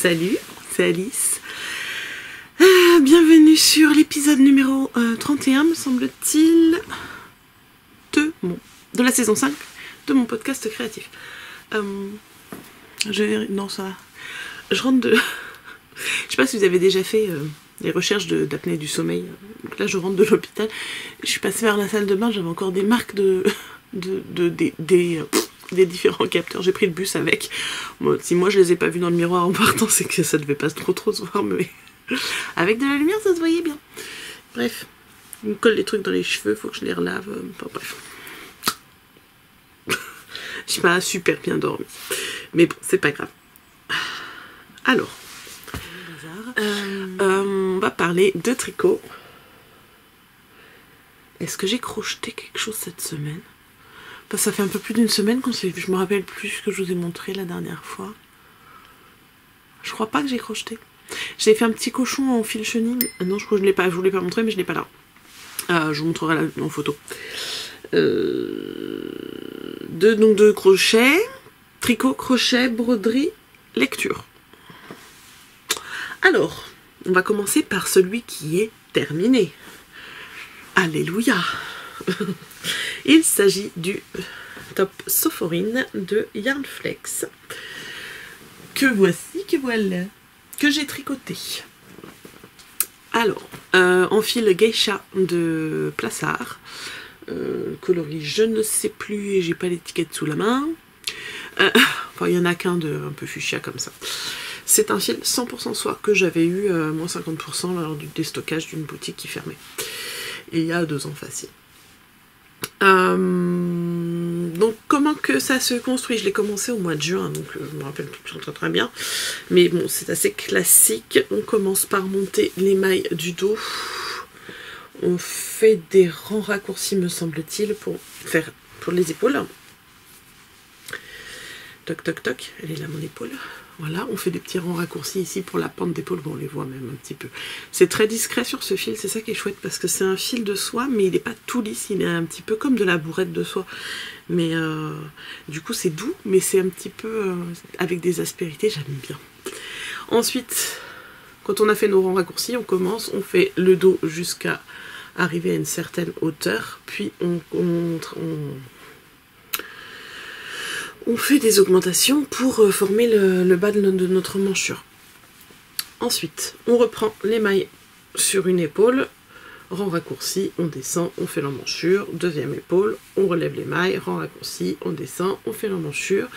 Salut, c'est Alice. Bienvenue sur l'épisode numéro 31, me semble-t-il, de la saison 5 de mon podcast créatif. Non, ça va. Je rentre de... Je sais pas si vous avez déjà fait des recherches d'apnée du sommeil. Donc là, je rentre de l'hôpital. Je suis passée vers la salle de bain, j'avais encore des marques des différents capteurs. J'ai pris le bus avec. Bon, si moi je les ai pas vus dans le miroir en partant, c'est que ça devait pas trop se voir, mais avec de la lumière ça se voyait bien. Bref, il me colle les trucs dans les cheveux, faut que je les relave. Enfin, bref. Je suis pas super bien dormi, mais bon, c'est pas grave. Alors, on va parler de tricot. Est-ce que j'ai crocheté quelque chose cette semaine? Ça fait un peu plus d'une semaine qu'on s'est vu, je me rappelle plus ce que je vous ai montré la dernière fois. Je crois pas que j'ai crocheté. J'ai fait un petit cochon en fil chenille. Non, je crois que je ne l'ai pas, je vous l'ai pas montré, mais je l'ai pas là. Je vous montrerai en photo. Deux crochets, tricot, crochet, broderie, lecture. Alors, on va commencer par celui qui est terminé. Alléluia. Il s'agit du top Sophoryne de Yarnflex que voici, que voilà, que j'ai tricoté. Alors, en fil geisha de Plassard, coloris je ne sais plus et j'ai pas l'étiquette sous la main. Enfin, il y en a qu'un de un peu fuchsia comme ça. C'est un fil 100% soie que j'avais eu moins 50% lors du déstockage d'une boutique qui fermait. Il y a 2 ans facile. Donc comment que ça se construit? Je l'ai commencé au mois de juin, donc je me rappelle plus très bien. Mais bon, c'est assez classique. On commence par monter les mailles du dos. On fait des rangs raccourcis, me semble-t-il, pour les épaules. Toc toc toc, elle est là mon épaule. Voilà, on fait des petits rangs raccourcis ici pour la pente d'épaule, bon on les voit même un petit peu. C'est très discret sur ce fil, c'est ça qui est chouette, parce que c'est un fil de soie, mais il n'est pas tout lisse, il est un petit peu comme de la bourrette de soie. Mais du coup c'est doux, mais c'est un petit peu avec des aspérités, j'aime bien. Ensuite, quand on a fait nos rangs raccourcis, on commence, on fait le dos jusqu'à arriver à une certaine hauteur, puis on fait des augmentations pour former le bas de notre manchure. Ensuite, on reprend les mailles sur une épaule, rang raccourci, on descend, on fait l'emmanchure, deuxième épaule, on relève les mailles, rang raccourci, on descend, on fait l'emmanchure,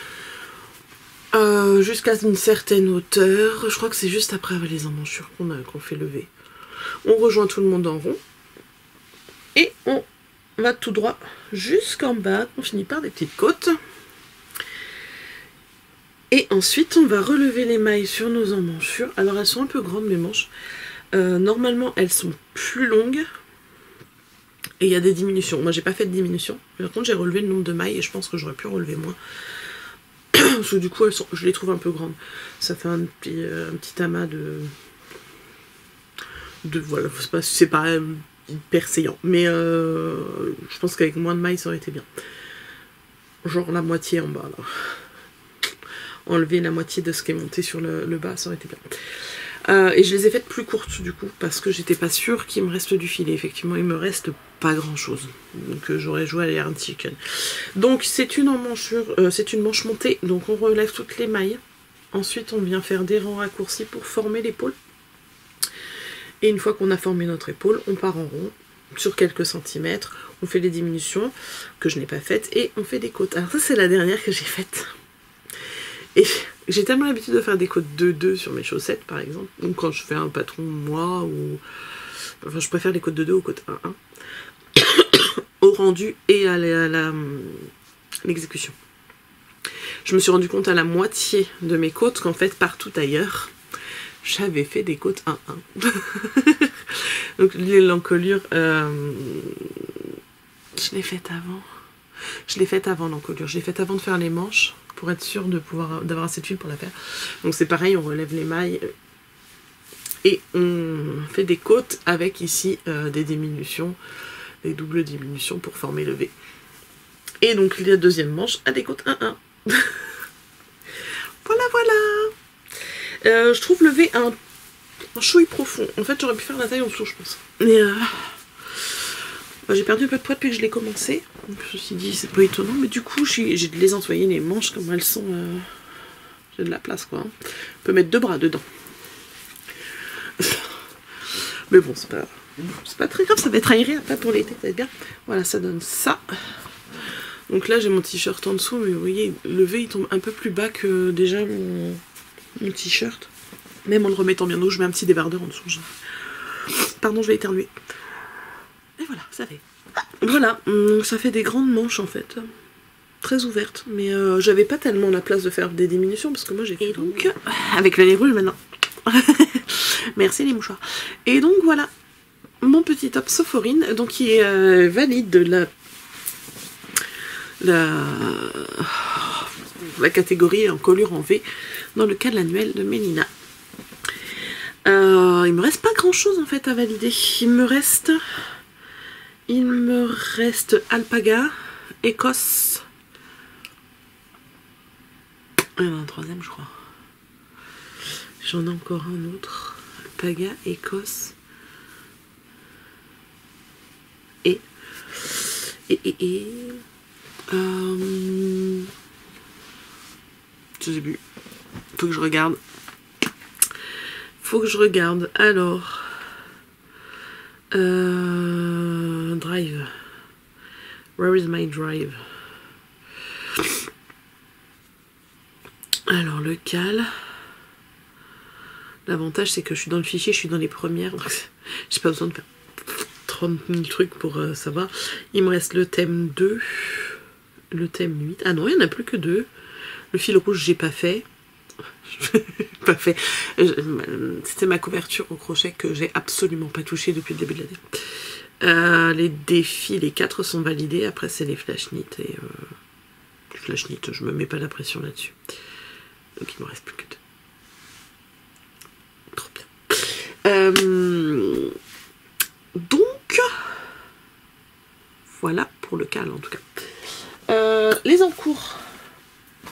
jusqu'à une certaine hauteur. Je crois que c'est juste après les emmanchures qu'on fait lever. On rejoint tout le monde en rond, et on va tout droit jusqu'en bas, on finit par des petites côtes. Et ensuite, on va relever les mailles sur nos emmanchures. Alors, elles sont un peu grandes, mes manches. Normalement, elles sont plus longues. Et il y a des diminutions. Moi, j'ai pas fait de diminution. Par contre, j'ai relevé le nombre de mailles et je pense que j'aurais pu relever moins. Parce que du coup, je les trouve un peu grandes. Ça fait un petit amas voilà, c'est pas hyper saillant. Mais je pense qu'avec moins de mailles, ça aurait été bien. Genre la moitié en bas, là. Enlever la moitié de ce qui est monté sur le bas, ça aurait été bien. Et je les ai faites plus courtes du coup, parce que j'étais pas sûre qu'il me reste du filet. Effectivement, il me reste pas grand chose. Donc j'aurais joué à la Yarn Chicken. Donc c'est une emmanchure, c'est une manche montée, donc on relève toutes les mailles. Ensuite, on vient faire des rangs raccourcis pour former l'épaule. Et une fois qu'on a formé notre épaule, on part en rond sur quelques centimètres. On fait les diminutions que je n'ai pas faites et on fait des côtes. Alors ça, c'est la dernière que j'ai faite. Et j'ai tellement l'habitude de faire des côtes 2-2 sur mes chaussettes, par exemple. Donc quand je fais un patron, moi, ou... Enfin, je préfère les côtes 2-2 aux côtes 1-1. Au rendu et à l'exécution. Je me suis rendu compte à la moitié de mes côtes qu'en fait, partout ailleurs, j'avais fait des côtes 1-1. Donc l'encolure, je l'ai faite avant. Je l'ai faite avant l'encolure. Je l'ai faite avant de faire les manches, pour être sûre d'avoir assez de fil pour la faire. Donc c'est pareil, on relève les mailles et on fait des côtes avec ici des diminutions, des doubles diminutions pour former le V. Et donc la deuxième manche a des côtes 1-1. Voilà, voilà. Je trouve le V un chouille profond. En fait, j'aurais pu faire la taille en dessous, je pense. Mais j'ai perdu un peu de poids depuis que je l'ai commencé. Donc, je me suis dit, c'est pas étonnant. Mais du coup, j'ai de les nettoyer les manches comme elles sont. J'ai de la place, quoi. On peut mettre 2 bras dedans. Mais bon, c'est pas très grave. Ça va être aéré après pour l'été, ça va être bien. Voilà, ça donne ça. Donc là, j'ai mon t-shirt en dessous. Mais vous voyez, le V, il tombe un peu plus bas que déjà mon t-shirt. Même en le remettant bien haut, je mets un petit débardeur en dessous. Pardon, je vais éternuer. Et voilà, ça fait. Voilà, donc ça fait des grandes manches en fait. Très ouvertes. Mais j'avais pas tellement la place de faire des diminutions parce que moi j'ai fait. Et donc, avec le nez rouge maintenant. Merci les mouchoirs. Et donc voilà, mon petit top Sophoryne, donc qui est valide de la catégorie en colure en V dans le cas de l'annuel de Mélina. Il me reste pas grand chose en fait à valider. Il me reste Alpaga, Écosse. Il y en a un troisième je crois. J'en ai encore un autre. Alpaga, Écosse. Je sais plus. Faut que je regarde. Alors. Drive. Where is my drive? Alors, le cal. L'avantage, c'est que je suis dans le fichier, je suis dans les premières. J'ai pas besoin de faire 30 000 trucs pour savoir. Il me reste le thème 2. Le thème 8. Ah non, il n'y en a plus que 2. Le fil rouge, j'ai pas fait. C'était ma couverture au crochet que j'ai absolument pas touché depuis le début de l'année. Les défis, les 4 sont validés. Après, c'est les flash knit. Et flash knit, je me mets pas la pression là-dessus. Donc, il me reste plus que 2. Trop bien. Donc, voilà pour le cal en tout cas. Les encours.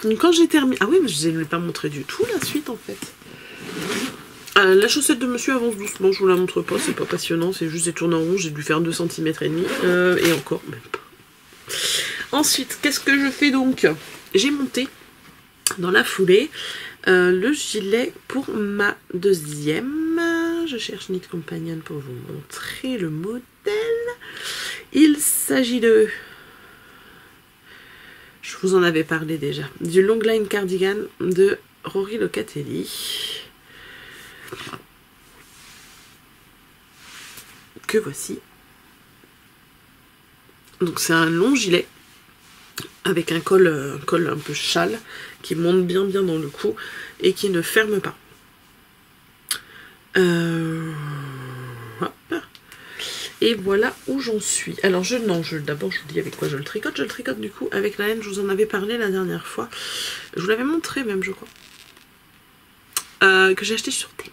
Donc quand j'ai terminé... Ah oui, mais je ne vous ai pas montré du tout la suite en fait. La chaussette de monsieur avance doucement, je vous la montre pas, c'est pas passionnant, c'est juste des tournes en rond, j'ai dû faire 2,5 cm et encore, même pas. Ensuite, qu'est-ce que je fais donc? J'ai monté dans la foulée le gilet pour ma deuxième. Je cherche Knit Companion pour vous montrer le modèle. Il s'agit de... Je vous en avais parlé déjà. Du Longline Cardigan de Rory Locatelli. Que voici. Donc c'est un long gilet avec un col un peu châle qui monte bien dans le cou et qui ne ferme pas. Hop. Et voilà où j'en suis. Alors d'abord je vous dis avec quoi je le tricote. Je le tricote du coup avec la laine, je vous en avais parlé la dernière fois. Je vous l'avais montré même je crois. Que j'ai acheté sur Temu.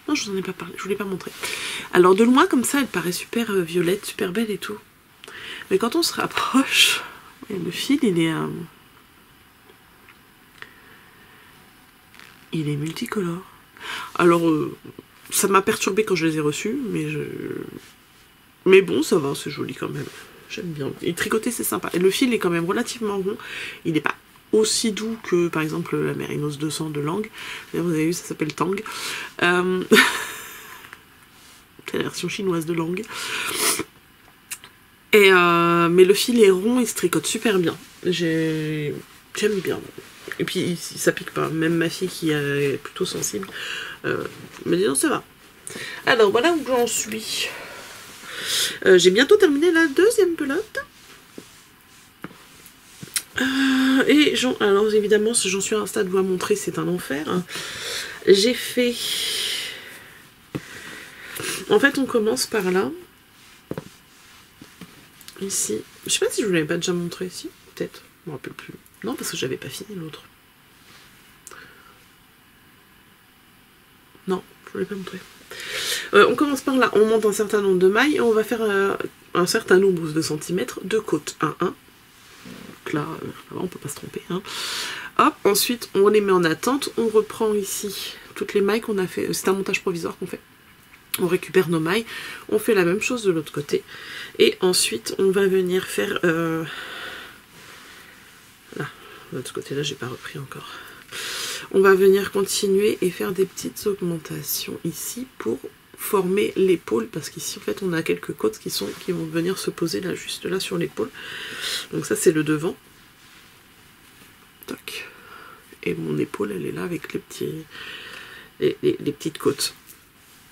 Non, je vous en ai pas parlé, je vous l'ai pas montré. Alors de loin comme ça, elle paraît super violette, super belle et tout. Mais quand on se rapproche, le fil il est multicolore. Alors ça m'a perturbé quand je les ai reçus, mais bon ça va, c'est joli quand même. J'aime bien. Et tricoter c'est sympa. Et le fil est quand même relativement rond. Il n'est pas aussi doux que par exemple la Mérinos 200 de Lang. D'ailleurs vous avez vu, ça s'appelle Tang. C'est la version chinoise de Lang. Et mais le fil est rond, il se tricote super bien. J'aime bien. Et puis ça pique pas. Même ma fille qui est plutôt sensible me dit non ça va. Alors voilà où j'en suis. J'ai bientôt terminé la deuxième pelote. Alors évidemment, si j'en suis à un stade où à montrer, c'est un enfer. J'ai fait... En fait, on commence par là. Ici. Je sais pas si je vous l'avais pas déjà montré ici. Peut-être. Je me rappelle plus. Non, parce que j'avais pas fini l'autre. Non, je vous l'ai pas montré. On commence par là. On monte un certain nombre de mailles et on va faire un certain nombre de centimètres de côte. 1, 1. Donc là, on peut pas se tromper. Hein. Hop, ensuite, on les met en attente. On reprend ici toutes les mailles qu'on a fait. C'est un montage provisoire qu'on fait. On récupère nos mailles, on fait la même chose de l'autre côté. Et ensuite, on va venir faire... Là, de l'autre côté, là, j'ai pas repris encore. On va venir continuer et faire des petites augmentations ici pour former l'épaule, parce qu'ici en fait on a quelques côtes qui vont venir se poser là, juste là sur l'épaule. Donc ça c'est le devant. Tac. Et mon épaule elle est là avec les petites côtes.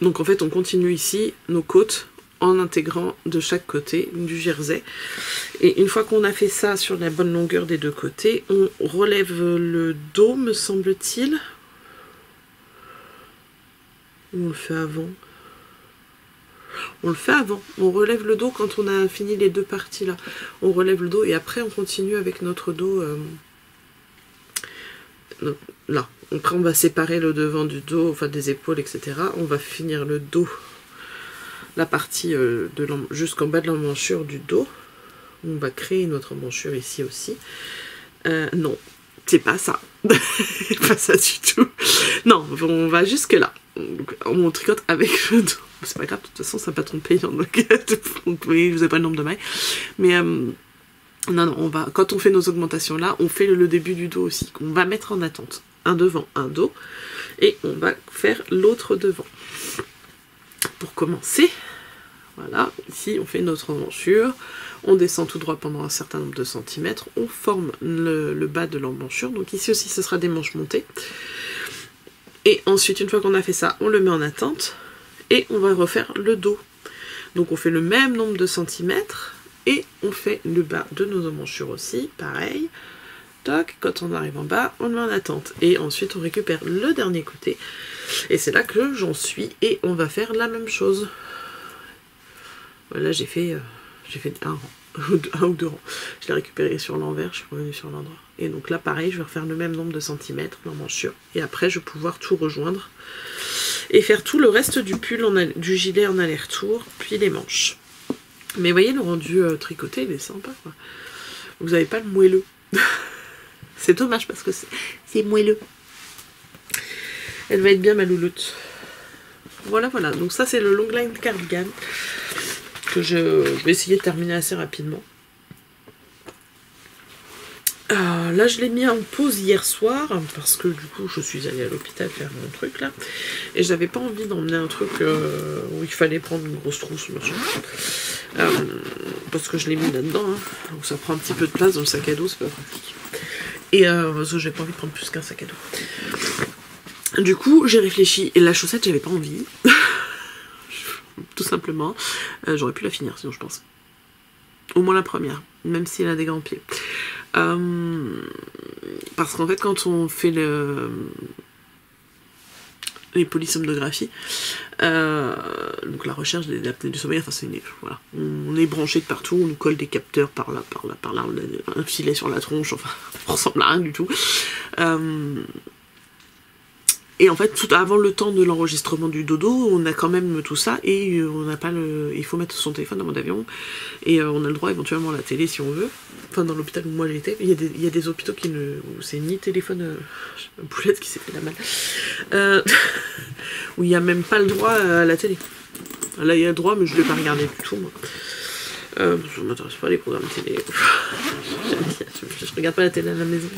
Donc en fait on continue ici nos côtes en intégrant de chaque côté du jersey. Et une fois qu'on a fait ça sur la bonne longueur des deux côtés, on relève le dos, me semble-t-il. Ou on le fait avant? On le fait avant. On relève le dos quand on a fini les deux parties là. On relève le dos et après on continue avec notre dos. Là. Après on va séparer le devant du dos, enfin des épaules, etc. On va finir le dos. La partie jusqu'en bas de l'emmanchure du dos. On va créer notre emmanchure ici aussi. Non, c'est pas ça. Pas ça du tout. Non, on va jusque là. Donc, on tricote avec le dos. C'est pas grave, de toute façon, ça va pas tromper. Donc, oui, je vous ai pas le nombre de mailles. Mais non, quand on fait nos augmentations là, on fait le début du dos aussi. On va mettre en attente. Un devant, un dos. Et on va faire l'autre devant. Pour commencer, voilà, ici on fait notre emmanchure, on descend tout droit pendant un certain nombre de centimètres, on forme le bas de l'emmanchure, donc ici aussi ce sera des manches montées. Et ensuite, une fois qu'on a fait ça, on le met en attente, et on va refaire le dos. Donc on fait le même nombre de centimètres, et on fait le bas de nos emmanchures aussi, pareil. Toc, quand on arrive en bas, on le met en attente. Et ensuite on récupère le dernier côté, et c'est là que j'en suis, et on va faire la même chose. Là j'ai fait un rang, un ou deux rangs. Je l'ai récupéré sur l'envers, je suis revenue sur l'endroit. Et donc là pareil, je vais refaire le même nombre de centimètres, l'emmanchure. Et après je vais pouvoir tout rejoindre. Et faire tout le reste du pull, du gilet en aller-retour, puis les manches. Mais vous voyez, le rendu tricoté, il est sympa, quoi. Vous n'avez pas le moelleux. C'est dommage parce que c'est moelleux. Elle va être bien ma louloute. Voilà, voilà. Donc ça, c'est le long line cardigan que je vais essayer de terminer assez rapidement. Là, je l'ai mis en pause hier soir parce que du coup, je suis allée à l'hôpital faire mon truc là. Et j'avais pas envie d'emmener un truc où il fallait prendre une grosse trousse, machin. Parce que je l'ai mis là-dedans. Hein. Donc ça prend un petit peu de place dans le sac à dos, c'est pas pratique. Et parce que j'ai pas envie de prendre plus qu'un sac à dos. Du coup, j'ai réfléchi. Et la chaussette, j'avais pas envie. Tout simplement. J'aurais pu la finir, sinon je pense. Au moins la première, même si elle a des grands pieds. Parce qu'en fait, quand on fait les polysomnographie, donc la recherche des apnées du sommeil, enfin c'est voilà, on est branché de partout, on nous colle des capteurs par là, on a un filet sur la tronche, enfin, ça ressemble à rien du tout. Et en fait, tout avant le temps de l'enregistrement du dodo, on a quand même tout ça, et on n'a pas il faut mettre son téléphone dans mode avion, et on a le droit éventuellement à la télé si on veut. Enfin, dans l'hôpital où moi j'étais, il y a des hôpitaux où c'est ni téléphone, Boulette qui s'est fait la malle, où il n'y a même pas le droit à la télé. Là, il y a le droit, mais je ne l'ai pas regardé du tout, moi. Ça ne m'intéresse pas les programmes télé. Je regarde pas la télé à la maison.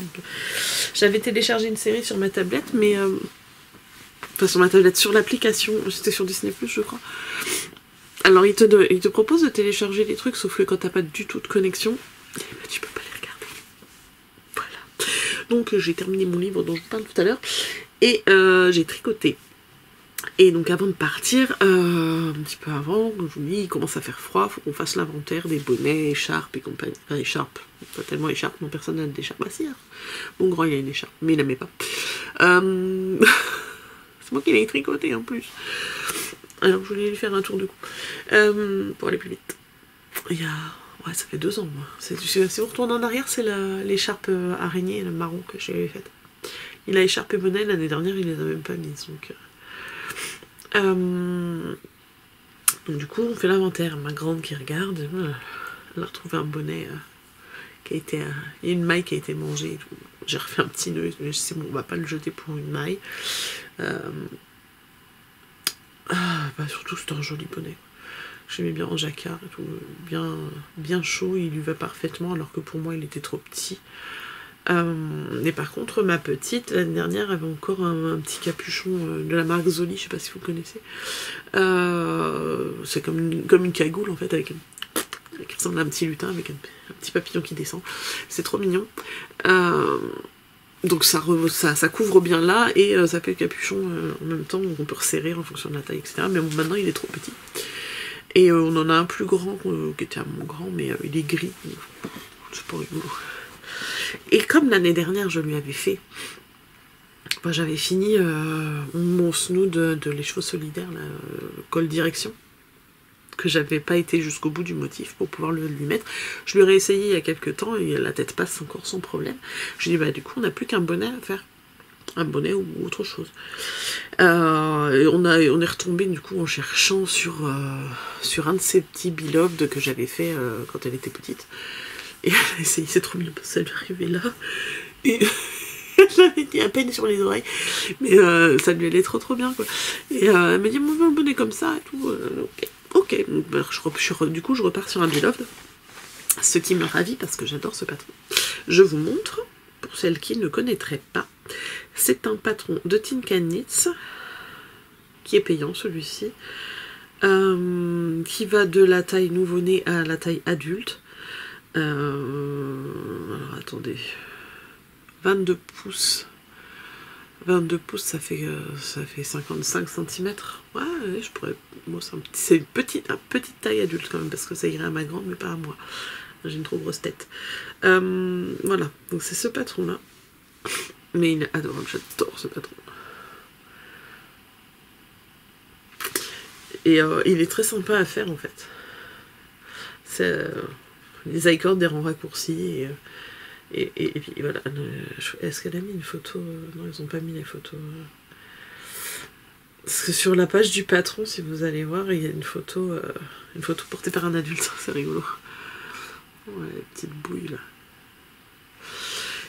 J'avais téléchargé une série sur ma tablette, mais... Enfin, sur ma tablette, sur l'application, c'était sur Disney+, je crois. Alors, il te propose de télécharger les trucs, sauf que quand t'as pas du tout de connexion, tu peux pas les regarder. Voilà. Donc, j'ai terminé mon livre dont je vous parle tout à l'heure, et j'ai tricoté. Et donc, avant de partir, un petit peu avant, je vous dis, il commence à faire froid, faut qu'on fasse l'inventaire des bonnets, écharpes et compagnie. Enfin, écharpes, pas tellement écharpes, non, personne n'a d'écharpe. Ah si, hein. Mon grand, il a une écharpe, mais il n'aimait pas. C'est moi qui l'ai tricoté en plus. Alors je voulais lui faire un tour de cou. Pour aller plus vite. Il y a... Ouais, ça fait 2 ans moi. Si vous retournez en arrière, c'est l'écharpe araignée, le marron que j'ai faite. Il a écharpe et bonnet, l'année dernière il les a même pas mises. Donc du coup on fait l'inventaire. Ma grande qui regarde, elle a retrouvé un bonnet qui a été... Il y a une maille qui a été mangée et tout. j'ai refait un petit nœud, mais c'est bon, on va pas le jeter pour une maille. Surtout c'est un joli bonnet. J'aimais bien en jacquard et tout, bien chaud, il lui va parfaitement, alors que pour moi il était trop petit. Mais par contre, ma petite, l'année dernière, avait encore un petit capuchon de la marque Zoli, je sais pas si vous connaissez. C'est comme une cagoule en fait, qui ressemble à un petit lutin avec un petit papillon qui descend. C'est trop mignon. Donc ça couvre bien là, et ça fait le capuchon en même temps, donc on peut resserrer en fonction de la taille, etc. Mais bon, maintenant il est trop petit. Et on en a un plus grand, qui était à mon grand, mais il est gris. C'est pas rigolo. Et comme l'année dernière je lui avais fait, j'avais fini mon snood de Les Chevaux Solidaires, là, col direction, que j'avais pas été jusqu'au bout du motif pour pouvoir lui mettre. Je lui ai réessayé il y a quelques temps et la tête passe encore sans problème. Je lui ai dit du coup on n'a plus qu'un bonnet à faire. Un bonnet ou autre chose. Et on est retombé du coup en cherchant sur un de ces petits beloved que j'avais fait quand elle était petite. Et c'est trop mignon parce que ça lui arrivait là. Et j'avais dit à peine sur les oreilles. Mais ça lui allait trop bien quoi. Et elle m'a dit mon bonnet comme ça et tout. Ok. Du coup je repars sur un beloved. Ce qui me ravit parce que j'adore ce patron. Je vous montre, pour celles qui ne connaîtraient pas. C'est un patron de Tin Can Knits, qui est payant celui-ci, qui va de la taille nouveau-né à la taille adulte. Alors attendez, 22 pouces. 22 pouces, ça fait 55 cm. Ouais, je pourrais. Bon, c'est une petite taille adulte quand même, parce que ça irait à ma grande, mais pas à moi. J'ai une trop grosse tête. Voilà, donc c'est ce patron-là. Mais il est adorable, j'adore ce patron. Et il est très sympa à faire en fait. C'est les i-cords des rangs raccourcis. Et puis voilà. Est-ce qu'elle a mis une photo? Non, ils n'ont pas mis les photos. Parce que sur la page du patron, si vous allez voir, il y a une photo portée par un adulte. C'est rigolo. Ouais, les petites bouilles là.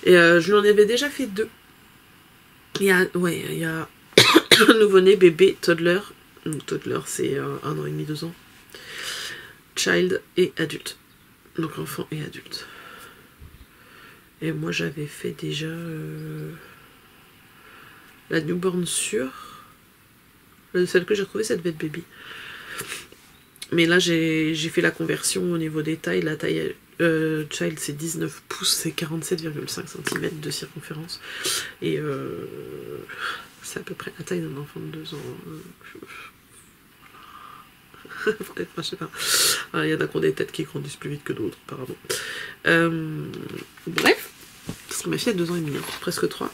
Et je lui en avais déjà fait 2. Il y a un nouveau-né, bébé, toddler. Toddler, c'est 1 an et demi, 2 ans. Child et adulte. Donc enfant et adulte. Et moi j'avais fait déjà la newborn sûre. Celle que j'ai retrouvée, ça devait être baby. Mais là j'ai fait la conversion au niveau des tailles. La taille child c'est 19 pouces, c'est 47,5 cm de circonférence. Et c'est à peu près la taille d'un enfant de 2 ans. Bref, je sais pas. Il y en a qui ont des têtes qui grandissent plus vite que d'autres, apparemment. Bref, parce que ma fille a 2 ans et demi, presque 3.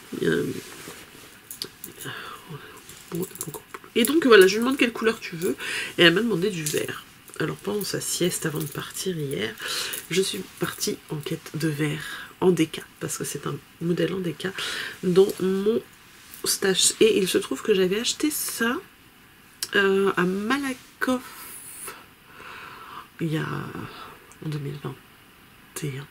Et donc voilà, je lui demande quelle couleur tu veux, et elle m'a demandé du vert. Alors pendant sa sieste avant de partir hier, je suis partie en quête de vert en déca, parce que c'est un modèle en déca dans mon stash. Et il se trouve que j'avais acheté ça à Malakoff il y a en 2021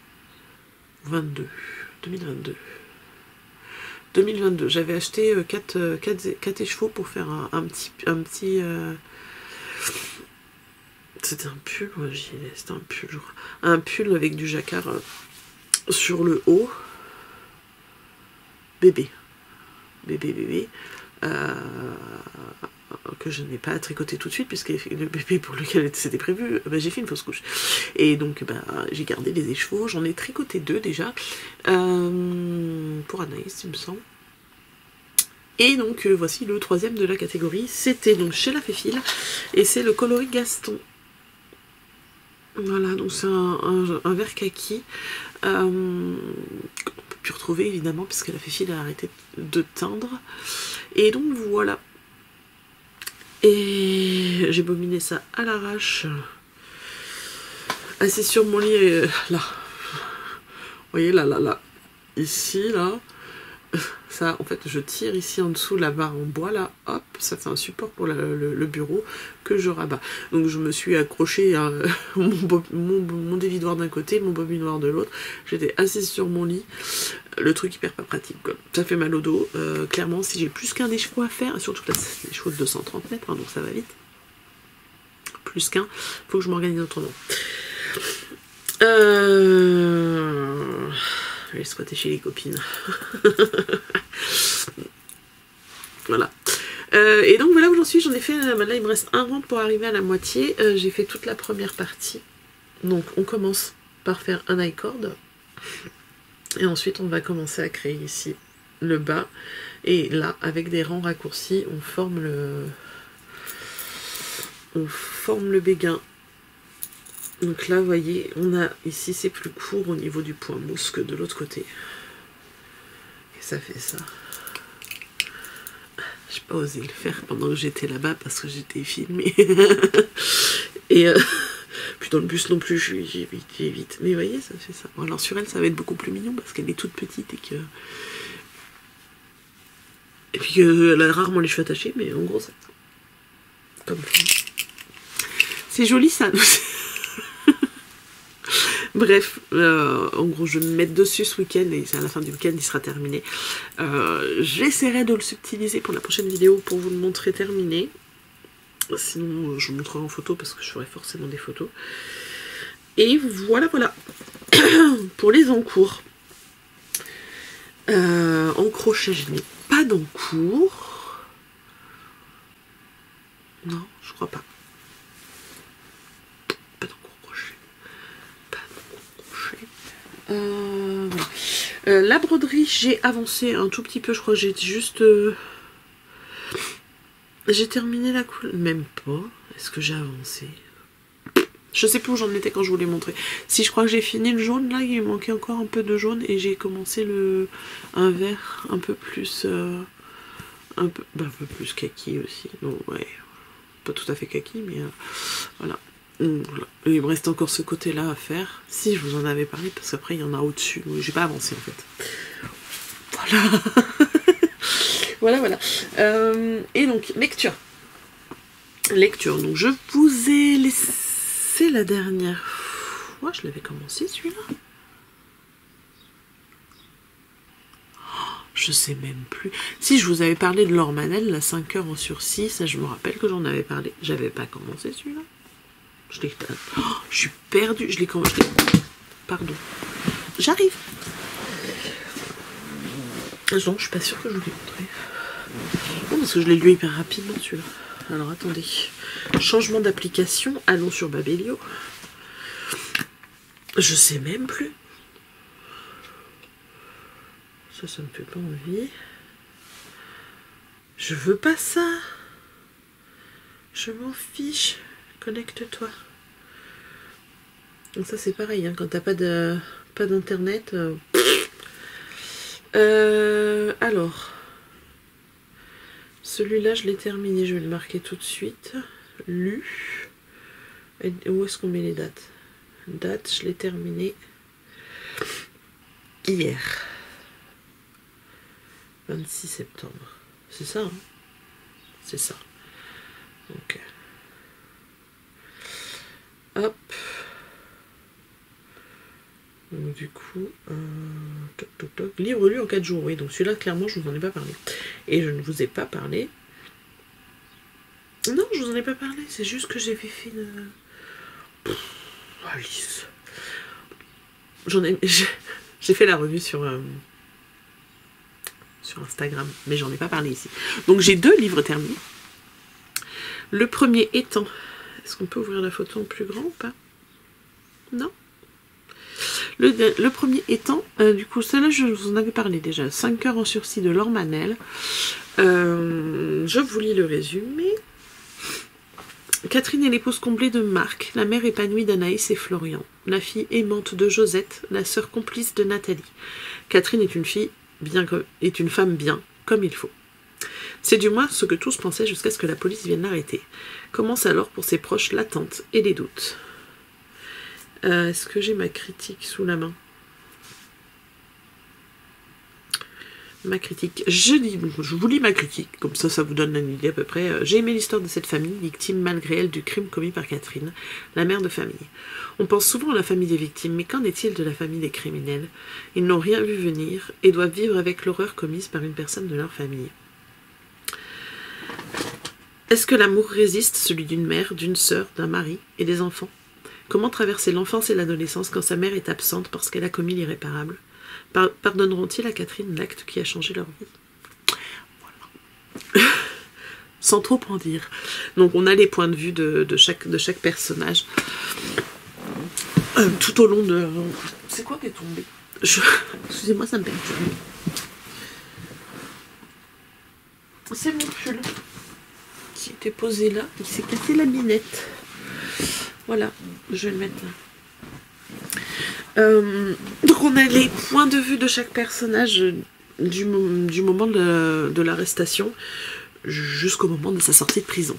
2022 j'avais acheté 4 écheveaux pour faire un petit c'était un pull, ouais, c'était un pull je crois, un pull avec du jacquard sur le haut, bébé que je n'ai pas tricoté tout de suite, puisque le bébé pour lequel c'était prévu, j'ai fait une fausse couche. Et donc j'ai gardé les écheveaux, j'en ai tricoté 2 déjà, pour Anaïs il me semble. Et donc voici le 3e de la catégorie, c'était donc chez La Féfile, et c'est le coloris Gaston. Voilà, donc c'est un vert kaki, qu'on peut plus retrouver évidemment, puisque La Féfile a arrêté de teindre. Et donc voilà. Et j'ai bobiné ça à l'arrache, assis sur mon lit, là. Vous voyez, là, ici, là. ça, en fait, je tire ici en dessous la barre en bois, là, hop, ça fait un support pour le bureau que je rabats. Donc je me suis accroché à mon dévidoir d'un côté, mon bobinoir de l'autre. J'étais assise sur mon lit. Le truc hyper pas pratique, quoi. Ça fait mal au dos. Clairement, si j'ai plus qu'un déchevaux à faire, surtout là, c'est des chevaux de 230 mètres, hein, donc ça va vite. Plus qu'un, faut que je m'organise autrement. Je vais squatter chez les copines. Voilà. Et donc voilà où j'en suis. J'en ai fait. Là, il me reste un rang pour arriver à la moitié. J'ai fait toute la première partie. Donc on commence par faire un I-cord. Et ensuite, on va commencer à créer ici le bas. Et là, avec des rangs raccourcis, on forme le béguin. Donc là, vous voyez, on a ici, c'est plus court au niveau du point mousse que de l'autre côté. Et ça fait ça. J'ai pas osé le faire pendant que j'étais là-bas parce que j'étais filmée. Et puis dans le bus non plus, j'ai vite. Mais vous voyez, ça fait ça. Bon, alors sur elle, ça va être beaucoup plus mignon parce qu'elle est toute petite et puis qu'elle a rarement les cheveux attachés, mais en gros, ça. Comme c'est joli ça. Bref, en gros, je vais me mettre dessus ce week-end et à la fin du week-end, il sera terminé. J'essaierai de le subtiliser pour la prochaine vidéo pour vous le montrer terminé. Sinon, je vous montrerai en photo parce que je ferai forcément des photos. Et voilà. Pour les encours. En crochet, je n'ai pas d'encours. Non, je crois pas. Voilà. La broderie, j'ai avancé un tout petit peu, je crois que j'ai juste... j'ai terminé la couleur, même pas. Est-ce que j'ai avancé? Je sais plus où j'en étais quand je vous l'ai montré. Si, je crois que j'ai fini le jaune, là, il manquait encore un peu de jaune, et j'ai commencé un vert un peu plus... un peu plus kaki aussi. Non, ouais, pas tout à fait kaki, mais voilà. Voilà. Il me reste encore ce côté là à faire. Si, je vous en avais parlé parce qu'après il y en a au-dessus. J'ai pas avancé en fait. Voilà. voilà. Et donc lecture. Donc je vous ai laissé la dernière fois. Je l'avais commencé celui-là. Je sais même plus. Si, je vous avais parlé de Laure Manel, la 5 heures en sursis. Ça, je me rappelle que j'en avais parlé. J'avais pas commencé celui-là. Je suis perdue. Je l'ai commencé. Pardon. J'arrive. Non, je suis pas sûre que je vous l'ai montré. Non, parce que je l'ai lu hyper rapidement celui-là. Alors attendez. Changement d'application. Allons sur Babelio. Je sais même plus. Ça me fait pas envie. Je veux pas ça. Je m'en fiche. Connecte-toi. Donc ça c'est pareil, hein, quand t'as pas d'internet. Alors, celui-là je l'ai terminé, je vais le marquer tout de suite. Lu. Et où est-ce qu'on met les dates? Date, je l'ai terminé hier. 26 septembre. C'est ça, hein? C'est ça. Donc, hop. Donc du coup, livre lu en 4 jours. Oui, donc celui-là, clairement, je vous en ai pas parlé. Et je ne vous ai pas parlé. Non, je vous en ai pas parlé. C'est juste que j'avais fait une... Alice. J'ai fait la revue sur Instagram, mais j'en ai pas parlé ici. Donc j'ai 2 livres terminés. Le premier étant... Est-ce qu'on peut ouvrir la photo en plus grand ou pas? Non. Le premier étant, du coup, celle-là, je vous en avais parlé déjà. 5 heures en sursis de Laure Manel. Je vous lis le résumé. Catherine est l'épouse comblée de Marc, la mère épanouie d'Anaïs et Florian, la fille aimante de Josette, la sœur complice de Nathalie. Catherine est une femme bien, comme il faut. C'est du moins ce que tous pensaient jusqu'à ce que la police vienne l'arrêter. Commence alors pour ses proches l'attente et les doutes. Est-ce que j'ai ma critique sous la main? ma critique. Je vous lis ma critique, comme ça vous donne une idée à peu près. J'ai aimé l'histoire de cette famille, victime malgré elle du crime commis par Catherine, la mère de famille. On pense souvent à la famille des victimes, mais qu'en est-il de la famille des criminels? Ils n'ont rien vu venir et doivent vivre avec l'horreur commise par une personne de leur famille. Est-ce que l'amour résiste, celui d'une mère, d'une sœur, d'un mari et des enfants? Comment traverser l'enfance et l'adolescence quand sa mère est absente parce qu'elle a commis l'irréparable? Pardonneront-ils à Catherine l'acte qui a changé leur vie? Voilà. Sans trop en dire. Donc on a les points de vue de chaque personnage. Tout au long de... C'est quoi qui est tombé? Excusez-moi, ça me perturbe. C'est mon pull qui était posé là. Il s'est cassé la binette. Voilà, je vais le mettre là. Donc on a les points de vue de chaque personnage du moment de l'arrestation jusqu'au moment de sa sortie de prison.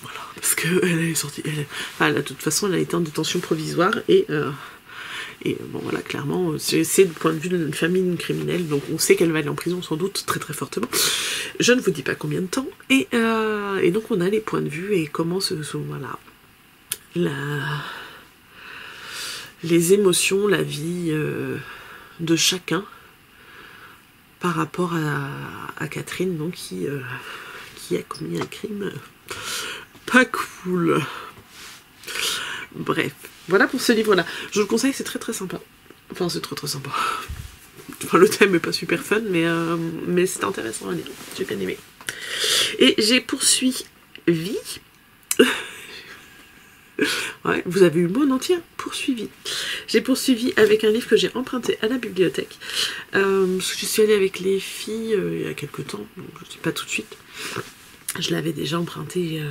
Voilà, parce qu'elle est sortie, de toute façon elle a été en détention provisoire et bon voilà, clairement c'est le point de vue d'une famille criminelle, donc on sait qu'elle va aller en prison sans doute très très fortement. Je ne vous dis pas combien de temps, et donc on a les points de vue et comment voilà, les émotions, la vie de chacun par rapport à Catherine, donc qui a commis un crime pas cool. Bref, voilà pour ce livre-là. Je vous le conseille, c'est très très sympa. Enfin, c'est très très sympa. Enfin, le thème est pas super fun, mais c'est intéressant à lire. J'ai bien aimé. Et j'ai poursuivi. Ouais, vous avez eu le mot en entier, poursuivi. J'ai poursuivi avec un livre que j'ai emprunté à la bibliothèque. Je suis allée avec les filles il y a quelques temps, donc je ne dis pas tout de suite. Je l'avais déjà emprunté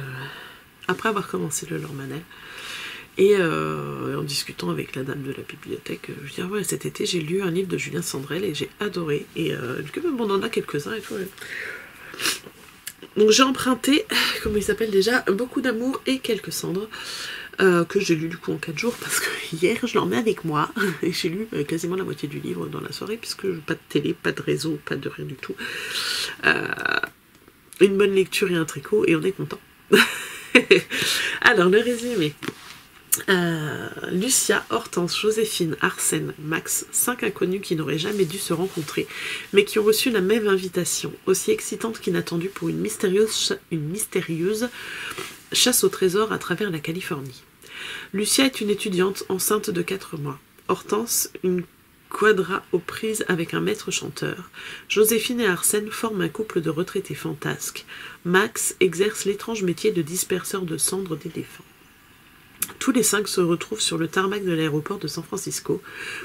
après avoir commencé le Lormanel. Et en discutant avec la dame de la bibliothèque, je dis, ah ouais, cet été j'ai lu un livre de Julien Sandrel et j'ai adoré. Et du coup, on en a quelques-uns et tout. Ouais. Donc j'ai emprunté, comment il s'appelle déjà, Beaucoup d'amour et quelques cendres, que j'ai lu du coup en 4 jours, parce que hier je l'emmène avec moi, et j'ai lu quasiment la moitié du livre dans la soirée, puisque pas de télé, pas de réseau, pas de rien du tout. Une bonne lecture et un tricot, et on est content. Alors, le résumé. Lucia, Hortense, Joséphine, Arsène, Max, 5 inconnus qui n'auraient jamais dû se rencontrer, mais qui ont reçu la même invitation, aussi excitante qu'inattendue pour une mystérieuse chasse au trésor à travers la Californie. Lucia est une étudiante enceinte de 4 mois. Hortense, une quadra aux prises avec un maître chanteur. Joséphine et Arsène forment un couple de retraités fantasques. Max exerce l'étrange métier de disperseur de cendres d'éléphants. Tous les 5 se retrouvent sur le tarmac de l'aéroport de San Francisco,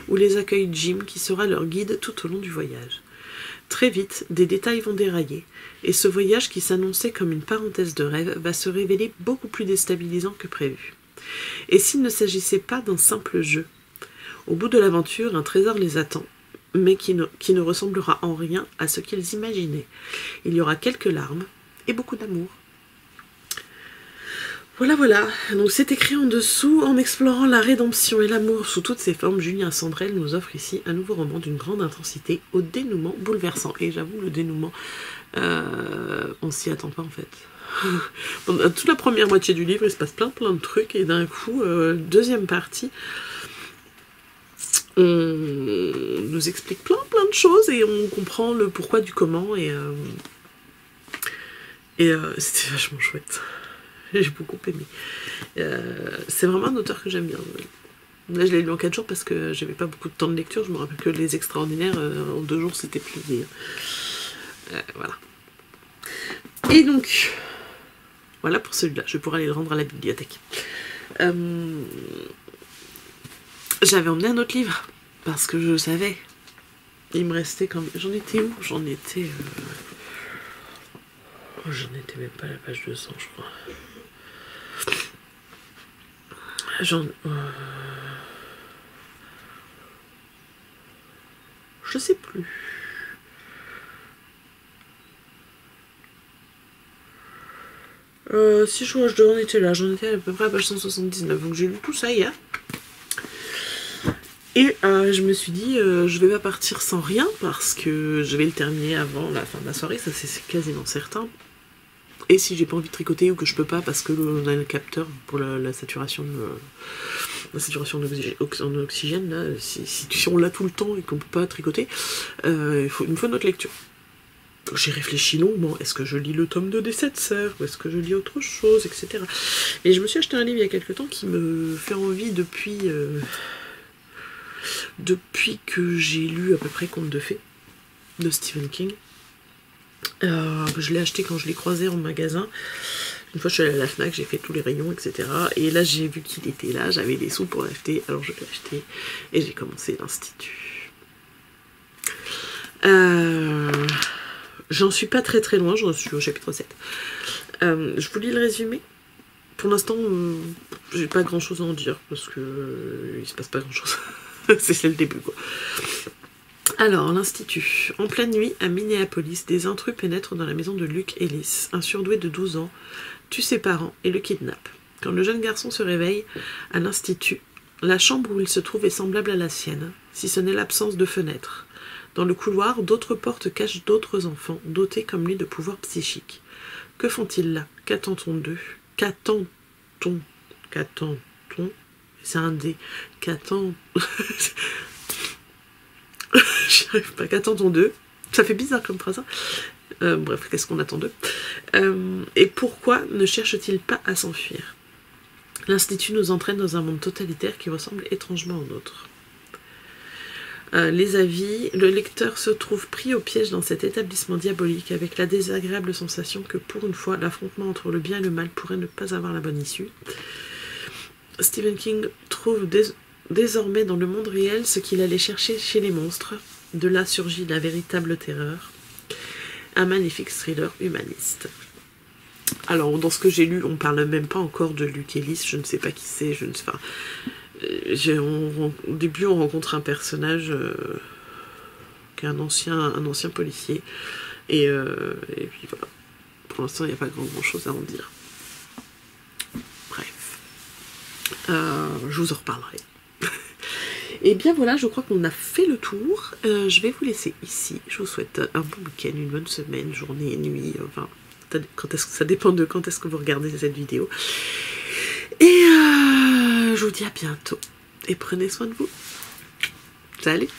où les accueille Jim, qui sera leur guide tout au long du voyage. Très vite, des détails vont dérailler, et ce voyage qui s'annonçait comme une parenthèse de rêve va se révéler beaucoup plus déstabilisant que prévu. Et s'il ne s'agissait pas d'un simple jeu? Au bout de l'aventure, un trésor les attend, mais qui ne ressemblera en rien à ce qu'ils imaginaient. Il y aura quelques larmes et beaucoup d'amour. Voilà, donc c'est écrit en dessous, en explorant la rédemption et l'amour sous toutes ses formes, Julien Sandrel nous offre ici un nouveau roman d'une grande intensité au dénouement bouleversant. Et j'avoue, le dénouement, on s'y attend pas en fait. Pendant toute la première moitié du livre, il se passe plein de trucs, et d'un coup, deuxième partie, on nous explique plein de choses, et on comprend le pourquoi du comment, et c'était vachement chouette. J'ai beaucoup aimé. C'est vraiment un auteur que j'aime bien. Là, je l'ai lu en 4 jours parce que j'avais pas beaucoup de temps de lecture. Je me rappelle que Les Extraordinaires, en 2 jours, c'était plié. Voilà. Et donc, voilà pour celui-là. Je vais pouvoir aller le rendre à la bibliothèque. J'avais emmené un autre livre parce que je savais. Il me restait quand même... J'en étais où? J'en étais même pas à la page 200, je crois. Je sais plus. Si je j'en étais là, j'en étais à peu près à page 179, donc j'ai lu tout ça hier. Et je me suis dit, je vais pas partir sans rien parce que je vais le terminer avant la fin de la soirée, ça c'est quasiment certain. Et si j'ai pas envie de tricoter ou que je peux pas parce que on a le capteur pour la saturation en oxygène, là, si on l'a tout le temps et qu'on peut pas tricoter, il me faut une autre lecture. J'ai réfléchi longuement, est-ce que je lis le tome 2 des 7 sœurs, ou est-ce que je lis autre chose, etc. Et je me suis acheté un livre il y a quelques temps qui me fait envie depuis que j'ai lu à peu près Contes de fées de Stephen King. Je l'ai acheté quand je l'ai croisé en magasin. Une fois je suis allée à la FNAC, j'ai fait tous les rayons, etc. Et là j'ai vu qu'il était là, j'avais des sous pour l'acheter, alors je l'ai acheté et j'ai commencé l'Institut. J'en suis pas très loin, j'en suis au chapitre 7. Je vous lis le résumé. Pour l'instant, j'ai pas grand chose à en dire parce que il se passe pas grand chose. C'est le début, quoi. Alors, l'Institut. En pleine nuit, à Minneapolis, des intrus pénètrent dans la maison de Luke Ellis. Un surdoué de 12 ans tue ses parents et le kidnappe. Quand le jeune garçon se réveille à l'Institut, la chambre où il se trouve est semblable à la sienne, si ce n'est l'absence de fenêtres. Dans le couloir, d'autres portes cachent d'autres enfants, dotés comme lui de pouvoirs psychiques. Que font-ils là? Qu'attend-on d'eux? Qu'attend-on? C'est un D. Qu'attend... J'y arrive pas. Qu'attend-on d'eux? Ça fait bizarre comme phrase. Bref, qu'est-ce qu'on attend d'eux? Et pourquoi ne cherche-t-il pas à s'enfuir? L'Institut nous entraîne dans un monde totalitaire qui ressemble étrangement au nôtre. Les avis, le lecteur se trouve pris au piège dans cet établissement diabolique avec la désagréable sensation que pour une fois, l'affrontement entre le bien et le mal pourrait ne pas avoir la bonne issue. Stephen King trouve désormais dans le monde réel ce qu'il allait chercher chez les monstres. De là surgit la véritable terreur. Un magnifique thriller humaniste. Alors, dans ce que j'ai lu, on parle même pas encore de Luke Ellis, je ne sais pas qui c'est, je ne sais pas. Au début, on rencontre un personnage qui est un ancien policier. Et puis voilà. Pour l'instant, il n'y a pas grand chose à en dire. Bref. Je vous en reparlerai. Et bien voilà, je crois qu'on a fait le tour. Je vais vous laisser ici. Je vous souhaite un bon week-end, une bonne semaine, journée, nuit. Enfin, ça dépend de quand est-ce que vous regardez cette vidéo. Et je vous dis à bientôt. Et prenez soin de vous. Salut!